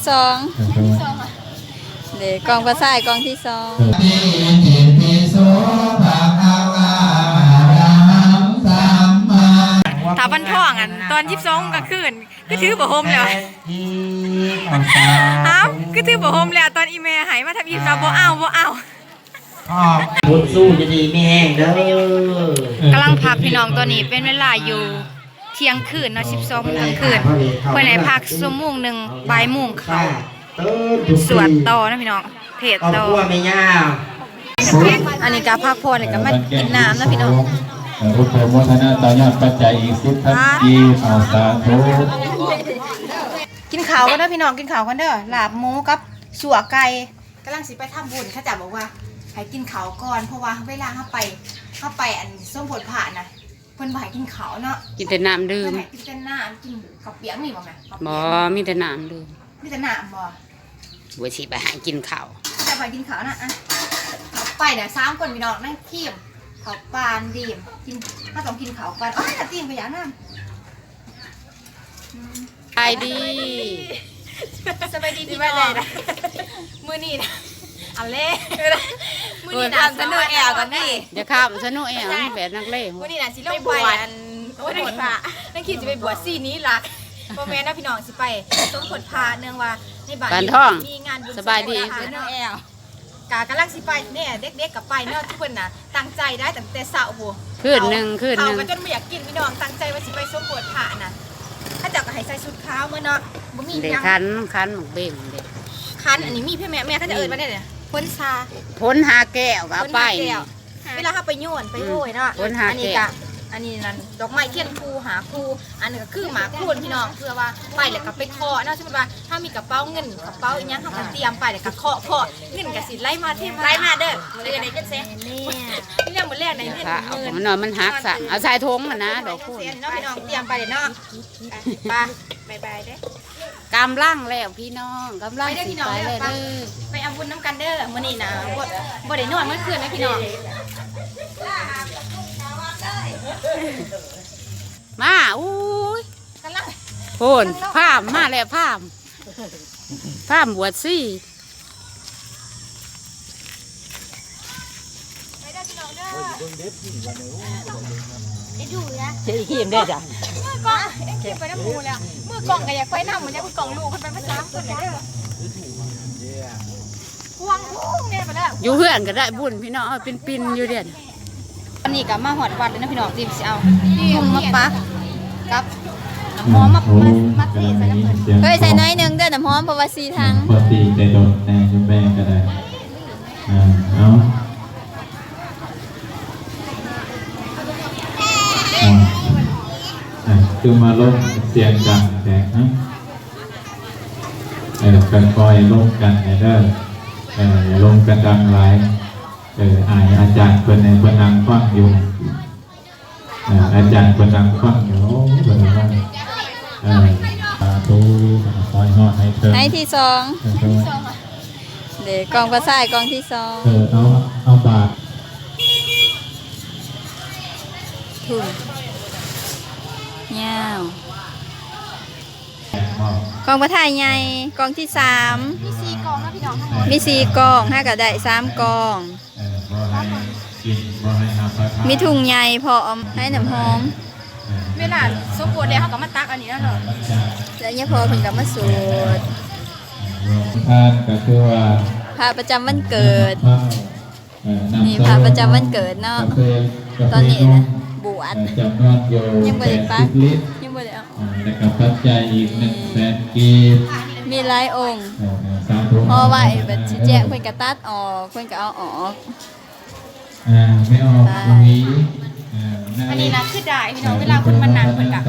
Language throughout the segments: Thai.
สองเด็กกองภาษากองที่สองถาบันท่องอันตอน22กลางคืนก็ถือบ่โฮมแล้วอ้าวก็ถือบ่โฮมแล้วตอนอีเมลหายมาทำอีเราบ่เอาบุญสู้จะดีไม่แห้งเด้อกำลังพักพี่น้องตัวนี้เป็นเวลาอยู่เที่ยงคืนเนาะ12 กลางคืนเพื่อนให้พักชั่วโมงหนึ่งบ่ายโมงเขาสวดต่อนะพี่น้องเทศต่ออันนี้ก็พักผ่อนเลยก็มากินน้ำนะพี่น้องอุปโภคนาต่อยอดปัจจัยอีก10,000กีบเอาสาธุกินข้าวกันเด้อพี่น้องกินข้าวกันเด้อลาบหมูกับสัวไก่กำลังสิไปทำบุญเขาจะบอกว่าให้กินข้าวก่อนเพราะว่าเวลาเข้าไปอันส้มผลผ่านนะเพิ่นบ่ให้กินข้าวเนาะกินแต่น้ำดื่มกินแต่น้ำกินข้าวเปียกมีบ่แม่บ่มีแต่น้ำดื่มมีแต่น้ำบ่บัวชีไปหากินข้าวจะไปกินข้าวนะอ่ะไปเดี๋ยว3 คนพี่น้องนั่งเคี่ยมข้าวปานดีมกินถ้าต้องกินข้าวกันตีนไปอย่างนั้นไปดีสบายดีพี่น้องมื้อนี้นะเอาเล่มื้อนี้นะสนุกแอลกันนี่เดี๋ยวข้ามสนุกแอลแบบนักเล่มื้อนี้นะสิลงไปอันโอ้ยนั่งคิดจะไปบวชซี่นี้ล่ะพ่อแม่นะพี่น้องสิไปสมผลพาเนื่องว่าในบ้านมีงานบุญสบายดีสนุกแอลกากำลังสิไปเนี่ยเด็กๆกับไปเนาะทุกคนน่ะตั้งใจได้ตั้งแต่เช้าโหคืนนึงเอาก็จนไม่อยากกินพี่น้องตั้งใจว่าสิไปสมผลพาน่ะถ้าจับก็ให้ใส่ชุดขาวเมื่อเนาะบ่มีเด็กคันหมกเบ่งเด็กคันอันนี้มีพี่แม่เขาจะเอิญมาได้เนี่ยพ้นชาพ้นหาแก้วก็ไปเวลาเขาไปโยนไปโอยเนาะพ้นหาแก้วอันนี้นั่นดอกไม้เทียนคูหาคูอันนึงก็คือหมาคูนพี่น้องเพื่อว่าไปแล้วก็ไปเคาะเนาะสมมติว่าถ้ามีกระเป๋าเงินกระเป๋าอย่างเขาเตรียมไปแล้วก็เคาะเงินก็สิไล่มาเทไล่มาเด้อเลยไหนกันเซ่นี่เรื่องมันแรกไหนเงินมันนอนมันหักสั่งเอาใส่ทงกันนะดอกคูนเนาะพี่น้องเตรียมไปเลยเนาะไปบายเด้กำลังแล้วพี่น้องกำลังสิไปเลยเด้อไปเอาบุญน้ำกันเด้อมื้อนี้นะบ่ได้นอนเมื่อคืนนะพี่น้องมาอุ้ยโผนผ้ามาแล้วผ้าบวชซี่เจ๊ขี้มได้จ้ะมือกองขี้ไปน้ำมูแล้วมือกองก็อยากไปน้ำเหมือนจะมือกองลูกคนไป3 คนเลยเด้อพวงเนี่ยไปแล้วอยู่เพื่อนก็ได้บุญพี่น้องเป็นปินอยู่เด่นอันนี้กับมาหอดวัดเลยนะพี่น้องทีมสิเอาทุ่งมะปักกับน้ำหอมมาเทใส่น้ำมันเคยใส่น้อยนึงเด้อน้ำหอมเพราะว่าสีทางพอตีใจโดนแน่ยุ่งแม่ก็ได้เอาคือมาลงเสียงดังแต่ฮะกันคอยลงกันเด้ออย่าลงกันดังหลายอายอาจารย์เป็นในพนังฟังอยู่อาจารย์เป็นนังฟังอยู่เป็นว่าสาธุคอยหอดให้เธอให้ที่2เด็กกองภาษากองที่2เอาบาทถุงยาวกองประทายใหญ่กองที่3มี4 กองนะพี่น้องทั้งหมดมี4 กอง5ก็ได้3 กองมีถุงใหญ่พอให้น้ำหอมเวลาสมบูรณ์แล้วเขาก็มาตักอันนี้แล้วเนาะแล้วเนี่ยพอเพิ่งก็มาสวดท่านก็คือว่าพระประจำวันเกิดนี่พระประจำวันเกิดเนาะตอนนี้นะบวชยังบ่ได้ปักยังบ่ได้เอาแล้วก็ปัจจัยอีก100,000 กีบมีหลายองค์พอไว้แบบชี้แจงเพิ่นก็ตัดออกเพิ่นก็เอาออกไม่ออกตรงนี้อันนี้นะคือได้พี่น้องเวลาคนมันนั่งเพิ่นก็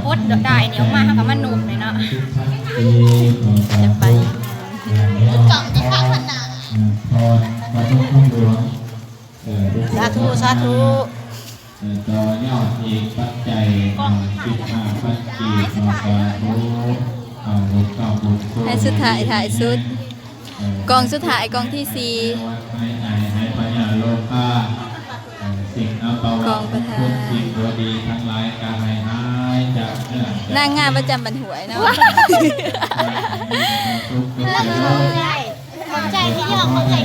พดได้เหนียวมาเฮาก็มานุ่มเลยเนาะจะไปกล่องจะพักขนาดพรมาทุกท่านหลวงสาธุต่อยอดอีกปัจจัย15 ปัจจัยมาสาธุให้สุดท้ายถ่ายสุดกองสุดท้ายกองที่4ให้ปัญญาโลกาสิ่งอัปวะสิ่งดีทั้งหลายกายหาย จากเนื้อน างงามประจำบรรหวยเนาะ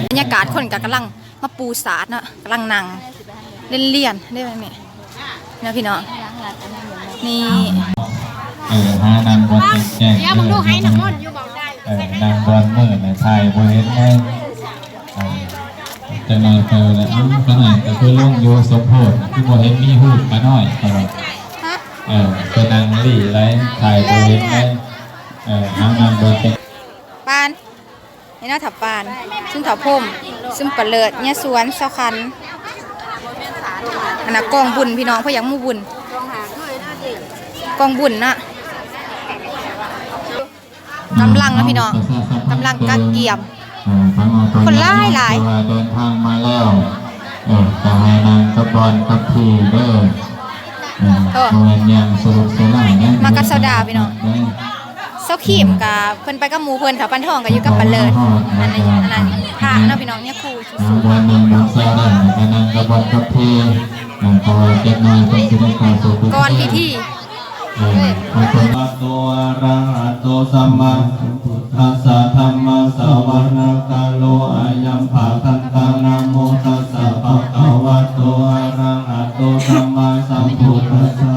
บรรยากาศคนก็กำลังมาปูสาดเนาะกำลังนั่งเล่นเลียนได้ไหมแม่นะพี่น้องนี่ หานางบอลแจ้งอย่ามึงดูให้น้ำมันอยู่บอกได้นางบอลเมื่อในไทยบริเวณนั้นจะนอนเจอแล้วก็หน่อยแต่เพื่อล่วงโยสมโพธิที่บริเวณมีหูมาหน่อยครับเป็นนางลี่ไรไทยบริเวณนั้นนางบอลเป็น ปานนี่น่าถับปานซึ่งถับพมซึ่งปลาเลิดเนี่ยสวนเสาคันอันน่ะกองบุญพี่น้องเพราะยังมู่บุญกองบุญนะกำลังนะพี่น้องกำลังกัดเกี่ยมคนหลายเดินทางมาแล้วจะให้นางกระบอลกับพี่เด้อเงินยังสรุปสลายนะ มากับโซดาพี่น้องเซาขีมกับเพิ่นไปกับหมู่เพิ่นแถวปันทองก็อยู่กับปลาเลิศอันนั้นพระเนาะพี่น้องเนี่ยครู นางวันนึงน้องสาวนั่นนางกระบอลกับพี่พอเจ็บน้อยเป็นสิริการสุขก่อนพิธีตัวอะระหะโตสัมมาสัมพุทธัสสะธัมมาสวรกาโลอายัมภาคันตานะโมตัสสะภะคะวะโตอะระหะโตสัมมาสัมพุทธัสสะ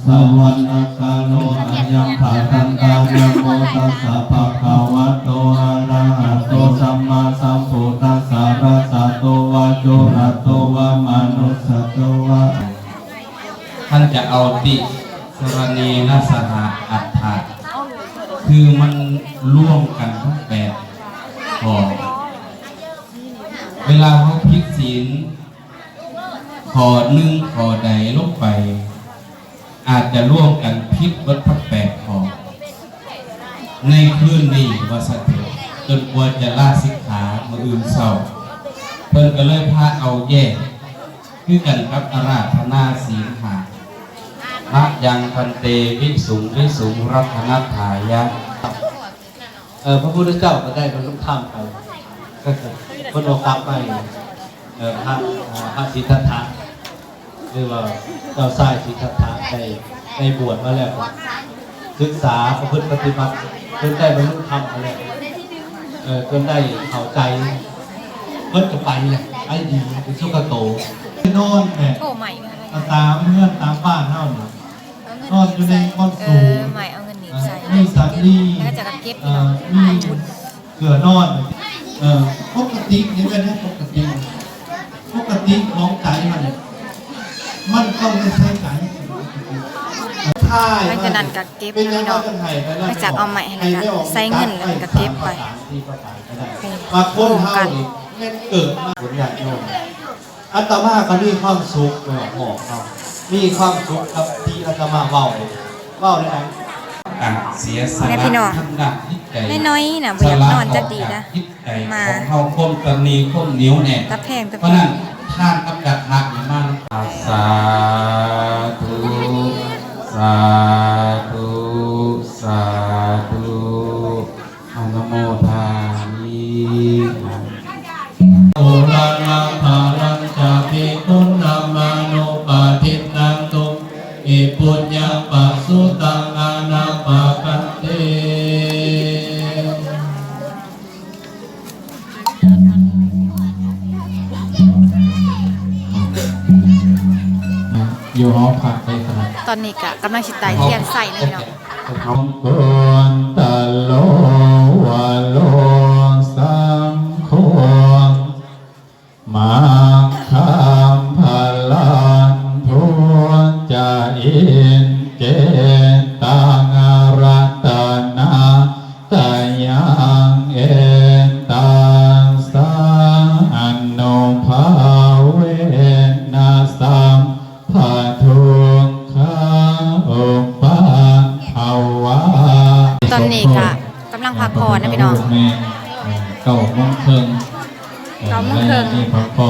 สวรกาโลอายัมภาคันตานะโมตัสสะภะคะวะโตอะระหะโตสัมมาสัมพุทธัสสะรัสสะโตวะโจระโตวะมนุสสะโตวะท่านจะเอาติสรณีนัสหะอัฏฐะคือมันร่วมกันทั้งแปดข้อเวลาเขาพิกศีลข้อหนึ่งข้อใดลงไปอาจจะร่วมกันพิกวัดทั้งแปดข้อในคืนนี้ว่าสัตว์จนกว่าจะลาสิกขามืออื่นเศร้าเพิ่นก็เลยพาเอาแยกคือกันกับอาราธนาศีลหานะยังพันเตวิสุงรัตนถายะพระพุทธเจ้าก็ได้บรรลุธรรมไปพระโลกาไปพระสิทธัตถะหรือว่าเจ้าชายสิทธัตถะได้บวชมาแล้วศึกษาประพฤติปฏิบัติจนได้บรรลุธรรมมาแล้วจนได้เข้าใจเพิ่นก็ไปเลยไอ้ดีเป็นสุขโตนอนแม่ โอ้ใหม่ ตามเพื่อนตามบ้านเท่านี้นอนอยู่ในก้อนสูง ใหม่เอาเงินหนีใส่ มีสัตว์ดี แล้วก็จะเก็บ มีเกลือนอนปกตินี่เป็นปกติของใจมันต้องไม่ใช่ใจหลังจากนั้นก็เก็บพี่น้องหลังจากเอาใหม่ให้แล้วก็ใส่เงินแล้วก็เก็บไป มาคนเท่านี้เกิดมาผลอย่างโน้นอาตมาก็มีความสุขเลยบอกเขามีความสุขกับที่อาตมาเว้าได้ไหมเสียสละทำหนักจิตใจ น้อยๆนะบ่อยากนอนจะดีนะมาของเขาคมตะนีคมนิ้วแน่ ตะแพง เพราะนั้นท่านกับดักหักอย่างมากสาธุสาธุสาธุอนุโมทามิโอรานาภารังจาภิกุณามานุปาทิตังตุอิปุญญาปัสสุตังอานาปะกันเตอยู่หอพักไปขนาดตอนนี้ก็กำลังสิตายเทียนใส่เลยเนาะ ควรตะโลวะโลสังโฆมังคัมพลันทุจะอินเจตังอารัตนาตายังเอตังสังโนภาเวนัสสัมภะทุงขาอุปาภาวะ ตอนนี้ก็กำลังพักผ่อนนะพี่น้อง เก้าโมงครึ่ง นี่พักผ่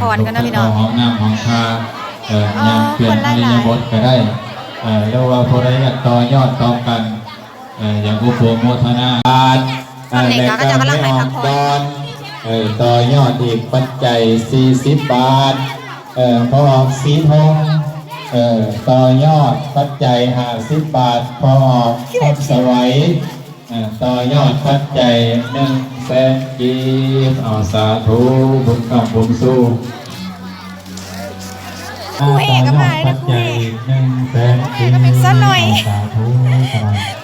อน กันนะพี่น้อง ห้องน้ำห้องทายังเปลี่ยนอริยบทก็ได้แล้วว่าพอได้อยากต่อยอดต่อกันอย่างอุปโมทนาตอนนี้ก็จะกำลังไปพักผ่อน ต่อยอดอีกปัจจัย40 บาทพอออกสีทอง ต่อยอดปัจจัย50 บาทพอออกคำสวัยต่อยอดปัจจัย100,000 กีบเอาสาธุบุญกำบุญสู้ ครูเอกก็มาเลยนะครูเอก 100,000 กีบ ซะหน่อย สาธุ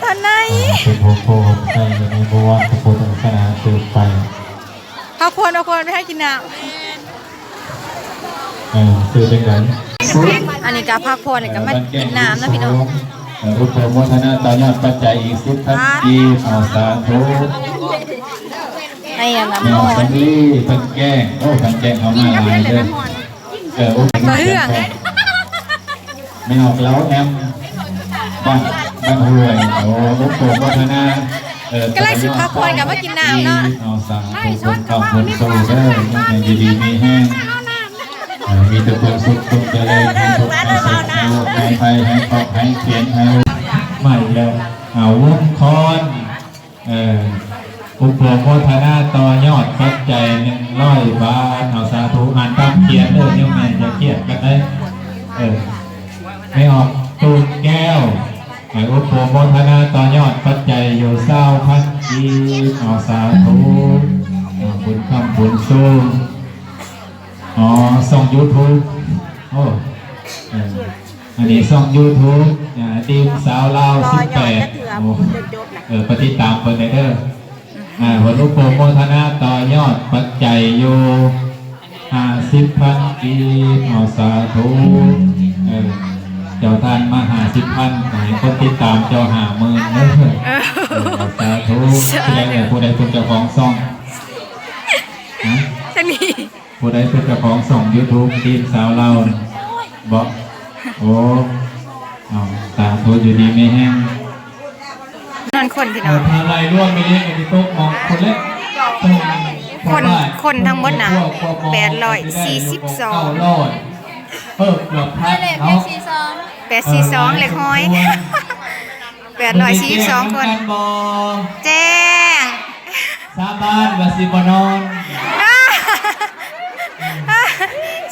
ตอนไหน เป็นโพโพใจในบวรพระพุทธศาสนาสืบไป เอาควรไปให้กินน้ คือเป็นไง ำอันนี้ก็พักผ่อนนี่ก็มากินน้ำนะพี่น้อง อุปโมทนาต่อยอดปัจจัยอีก10,000 กีบเอาสาธุ ให้น้ำ แม่ ร้อน สังลีเพิ่นแกล้งโอ้เพิ่นแกล้งเอามาหลายเด้อโอ้ มาเรื่อง ไม่ออกแล้วแอมบ้านห้วยโอ้อุปโมทนา ก็เลยสิพักผ่อนกับมากินน้ำเนาะ เอาสาธุคนกับคนโซเด้อยังดีๆมีแห้งมีแต่ความสุขความเจริญให้ทุกข์ให้สุขให้โลกให้ภัยให้ปลอดให้เขียนให้ใหม่แล้วเอาวงคอนอุปโภคนาต่อยอดปัจจัย100 บาทเอาสาธุอ่านตามเขียนเด้อโยมแม่อย่าเครียดกันได้ไม่ออกตูดแก้วอุปโภคนาต่อยอดปัจจัยอยู่20,000 กีบเอาสาธุบุญคำบุญสู้ส่ง YouTube โอ้อันนี้ส่ง YouTube ทีมสาวลาว18โอ้ปฏิตามเพิ่นได้เด้อวันอุปโภคนาต่อยอดปัจจัยอยู่50,000 กีบเอาสาธุเจ้าท่านมา50,000ให้คนติดตามเจ้า50,000เด้อสาธุผู้ใดเป็นเจ้าของซ่องทั้งนี้ ผู้ใดเป็นเจ้าของส่ง YouTube ทีมสาวเราบอกโอ้สาธุอยู่ดีไม่แห้ง นอนคนพี่น้อง ทางไรร่วมไปเรียกกันที่โต๊ะมองคนเล็ก คนทั้งหมดนะ842 เกือบพันเนาะ 842เล็กห้อย842 คนแจ้ง สาบานวาสิบนอน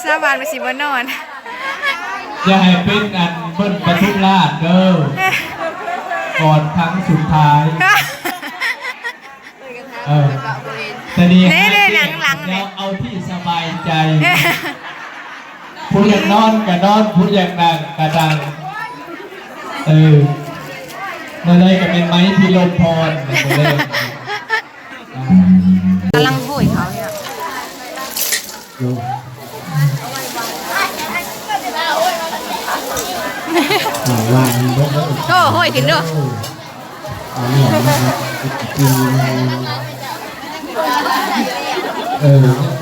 สาบานไปสิบ่นอน จะให้เป็นอันเบิ้ลปทุมราชเด้อก่อนครั้งสุดท้ายแต่ดีแล้วเอาที่สบายใจผู้อยากนอนก็นอนผู้อยากนั่งก็นั่งนั่นเลยก็เป็นไม้พิรมพรกำลังโหยเขาเนี่ยก็โหยขึ้นด้วย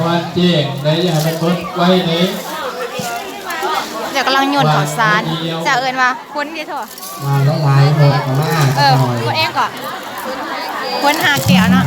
วันเจ๊งได้อย่าไปกดไว้เลย เดี๋ยวกำลังโยนข่าวสารจะเอิญว่าคนเดียวเถอะ มาแล้วลายหมดมาก คนเองก่อนคนหาแก้วเนาะ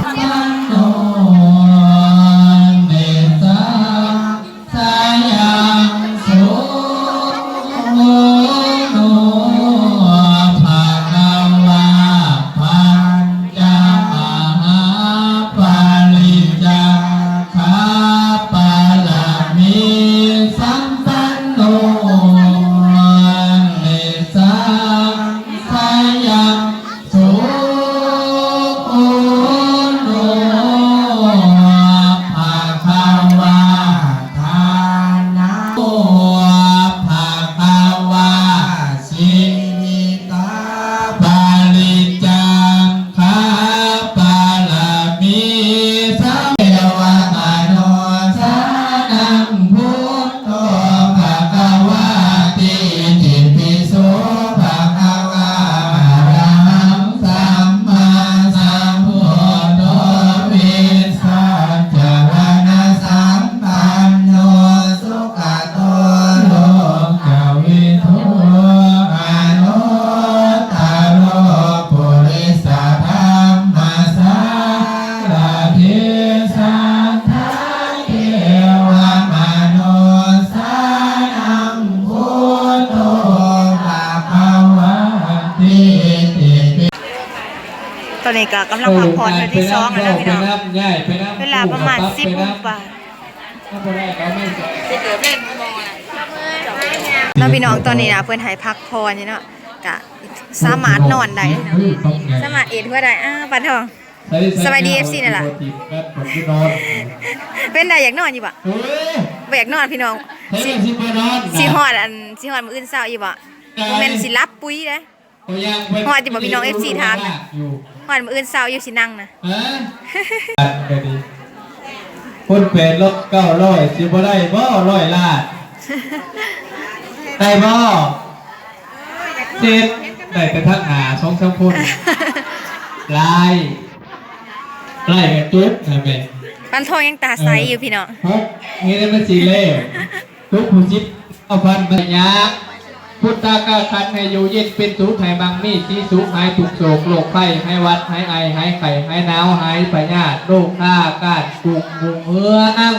ตอนนี้ก็กำลังพักผ่อนในที่2แล้วนะพี่น้องเวลาประมาณ10 โมงกว่า น้องพี่น้องตอนนี้นะเพื่อนให้พักพรนี่เนาะกะสามารถนอนได้เนาะสามารถเอ็ดหัวได้ปันทองสบายดี FC นี่ล่ะเป็นได้อยากนอนอยู่บ่บ่อยากนอนพี่น้องสิฮอดมื้ออื่นเช้าอยู่บ่บ่แม่นสิรับปุ๋ยเด้ฮอดอยู่บ่พี่น้อง FC ถามนะฮอดมื้ออื่นเช้าอยู่สินั่งนะ คนเป็นลบ900สิบ่ได้บ่100ล้านได้บ่เจ็ดได้แต่ทักหา2-3คนลายกันจุ๊บนะแม่ ปันทองยังตาใสอยู่พี่น้อง ครับงี้ได้มาสีเล่ทุกผู้ชิดเอาพันปัญญาพุทธากาคันให้อยู่เย็นเป็นสุขให้บางมีสีสุขหายทุกโศกโรคไข้ให้วัดให้ไอให้ไข่ให้หนาวให้ปัญญาโรคฆ่ากาดกุกมุงเหือนั่ง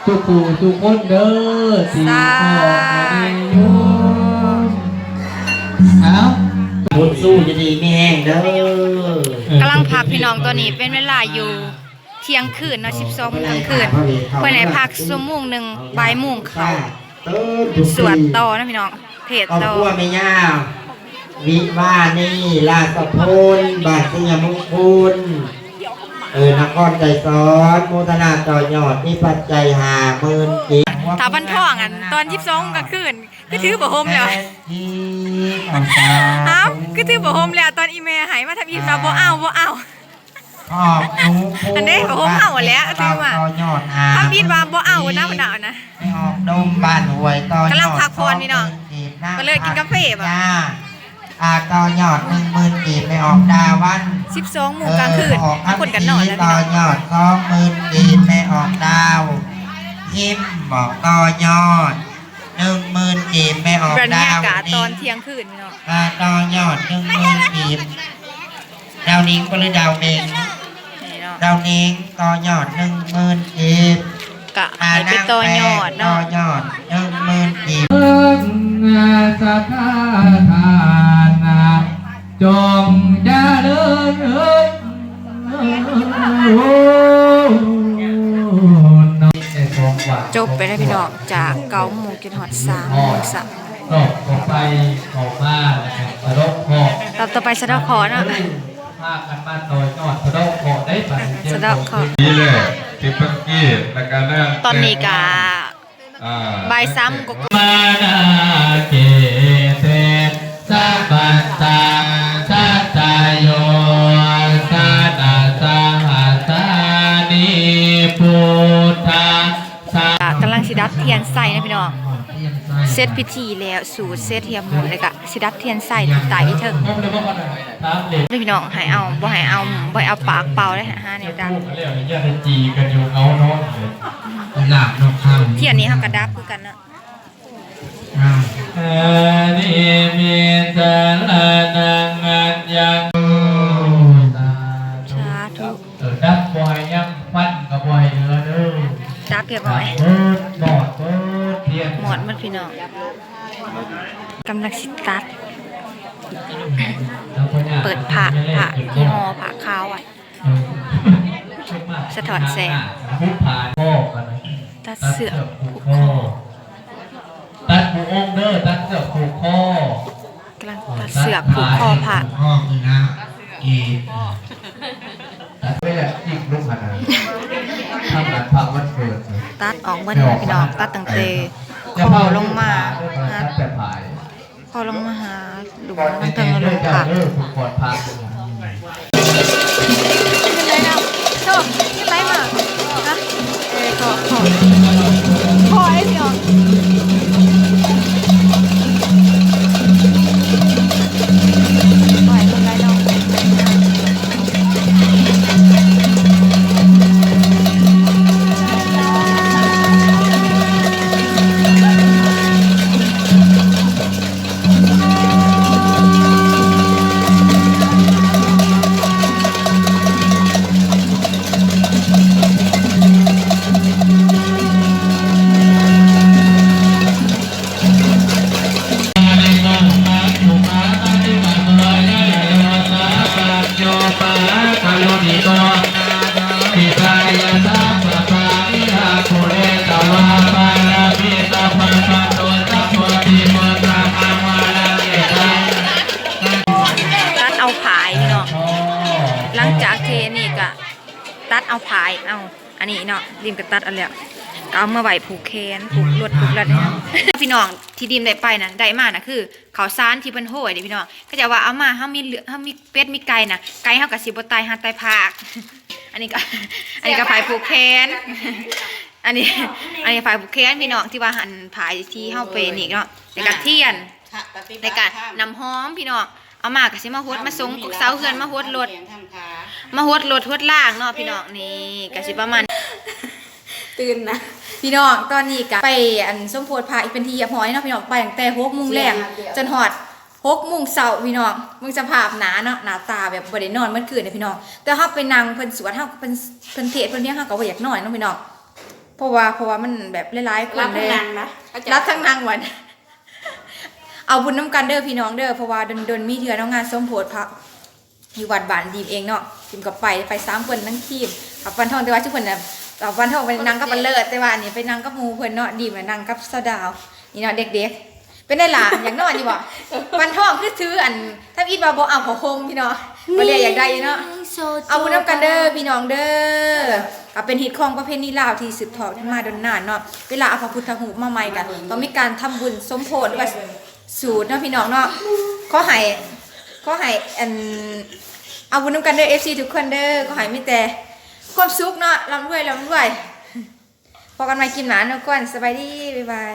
ทุกผู้ทุกคนเด้อสีพ่อให้อยู่เอาบุญสู้จะดีไม่แห้งเด้อก ำลังพักพี่น้องตัวนี้เป็นเวลาอยู่เที่ยงคืนเนาะ12 โมงกลางคืนเพื่อนให้พักชั่วโมงหนึ่งบ่ายโมงเขาสวดต่อนะพี่น้องเทศ ครอบ ต่อ ครัวไม่ยากวิว่านี่ลาสะพลบาทสิงห์มงคลนครใจซ้อนโมทนาต่อยอดนี่ปัจจัย50,000กิ ถ้าบันทองตอน22 กลางคืนก็ถือบ่โฮมแล้วอ้าวก็ถือบ่โฮมแล้วตอนอีเมลหายมาทำอีกบ่เอาอันนี้บ่โฮมเอาแล้วถือว่าทำอีกว่าบ่เอานะบ่เอานะไม่ออกดมบ้านหวยต่อยอด กำลังพักผ่อนพี่น้องก็เลยกินกาแฟบ่ต่อยอด10,000กีบไม่ออกดาวัน12 โมงกลางคืนคนกันนอนแล้วพี่ ต่อ น้อง ยอด20,000กีบไม่ออกดาวพิมพ์บอกต่อยอด10,000กีบไม่ออก บรร ดาวย ากาศตอนเที่ยงคืนพี่น้อง ต่อยอด10,000กีบดาวนิ้งก็เลยดาวเมง นี่เนาะ ดาวนิ้งต่อยอด10,000กีบ กะให้ไปต่อยอด ต่ เนาะ อยอด10,000กีบ สัทธาทานาจงอย่าเดินจบไปได้พี่น้องจาก9 โมงจนฮอด3 โมงสัก ก็ขอไปขอมาสะดอกขอ ต่อไปสะดอกขอเนาะ ภาคกันมาต่อยอดสะดอกขอได้ไป สะดอกขอ นี่เลยติปักกี้แล้วก็นั่ง ตอนนี้กะบ่าย3 โมง มานาเกเตสัพพันตังสัจจโยสัตตาสังหัสสานิพุทธะสัง กำลังสิดับเทียนใส่นะพี่น้องเสร็จพิธีแล้วสูตรเสร็จเทียมหมดเลยกะสิดับเทียนใส่ตายที่เถิงพี่น้องให้เอาบ่ให้เอาปากเป่าได้หาเนี่ยดับ เรียกว่าญาติจีกันอยู่เอาโน้นหนักนกข้าว เทียนนี้เฮาก็ดับคือกันเนาะ นิมิตานังอัญญัง สาธุ ดับบ่อยยังฟันกับบ่อยเด้อเด้อ ดับเรียบร้อย หมดเทียน หมดมันพี่น้องกำลังสิตัดเปิดผ้าที่ห่อผ้าขาวไว้สะท้อนแสง ผู้ผ่านพ่อกัน ตัดเสื้อผูกคอ ตัดผูกองเด้อตัดเสื้อผูกคอก ำลังตัดเสื้อผูกคอผ้า ห้องนี่นะกีบ ตัดไม่ได้อีกลูกขนาดทำงานพักวันเกิด ตัดออกเบิ้ลพี่น้องตัดตั้งแต่คอลงมาหา แต่ผาย คอลงมาหาหลุมตั้งแต่ลงผัก ผูกก่อนพัก เป็นไรนะโชคเป็นไรมาฮะขอไอ้พี่น้องปล่อยเป็นไรน้อง ตัดเอาผายเอาอันนี้เนาะดิมก็ตัดเอาแล้วก็เอามาไว้ผูกแขนผูกรวดผูกรัดเนี่ยพี่น้องที่ดิมได้ไปนะได้มานะคือข้าวสารที่เพิ่นโหยเด้พี่น้องก็จะว่าเอามาเฮามีเหลือเฮามีเป็ดมีไก่นะไก่เฮาก็สิบ่ตายหาตายพากอันนี้ก็ผายผูกแขนอันนี้ผายผูกแขนพี่น้องที่ว่าหั่นผายที่เฮาไปนี่เนาะแล้วก็เทียนในการน้ำหอมพี่น้องเอามาก็สิมาฮดมาสงกกเสาเฮือนมาฮดรถมาฮดรถฮดล่างเนาะพี่น้องนี่ก็สิประมาณตื่นนะพี่น้องตอนนี้ก็ไปอันส้มโพธิ์พาอีกเป็นทีอย่าพอยเนาะพี่น้องไปตั้งแต่6 โมงแรกจนฮอด6 โมงเช้าพี่น้องมึงสภาพหนาเนาะหน้าตาแบบบ่ได้นอนเมื่อคืนเนี่ยพี่น้องแต่เฮาไปนั่งเพิ่นสวดเฮาเพิ่นเทศน์เพิ่นเรียกเฮาก็บ่อยากนอนเนาะพี่น้องเพราะว่ามันแบบหลายๆคนเลยรับทั้งนางวันเอาบุญน้ำกันเด้อพี่น้องเด้อเพราะว่าดนมีเทื่อน้องงานส้มโพธิ์พระอยู่วัดบ้านดีมเองเนาะทีมก็ไป3คนทั้งทีมกับวันทองแต่ว่าทุกคนน่ะวันทองไปนั่งกับบันเลิศแต่ว่านี่ไปนั่งกับหมู่เพิ่นเนาะดีมนั่งกับสาวดาวนี่เนาะเด็กๆเป็นได้ล่ะอยากนอนอยู่บ่วันทองคือถืออันถ้าอีทว่าบ่เอาผ้าห่มพี่น้องบ่ได้อยากได้เนาะเอาบุญน้ำกันเด้อพี่น้องเด้อก็เป็นฮิตของประเพณีลาวที่สืบทอดมาดนนานเนาะเวลาเอาพระพุทธรูปมาใหม่กันต้องมีการทำบุญสมโพธิว่าสูตรเนาะพี่น้องเนาะขอให้เอาบุญน้ำกันเด้อ FC ทุกคนเด้อขอให้มีแต่ความสุขเนาะร่ำรวยพอกันใหม่กินหนาเนาะก่อนสบายดีบ๊ายบาย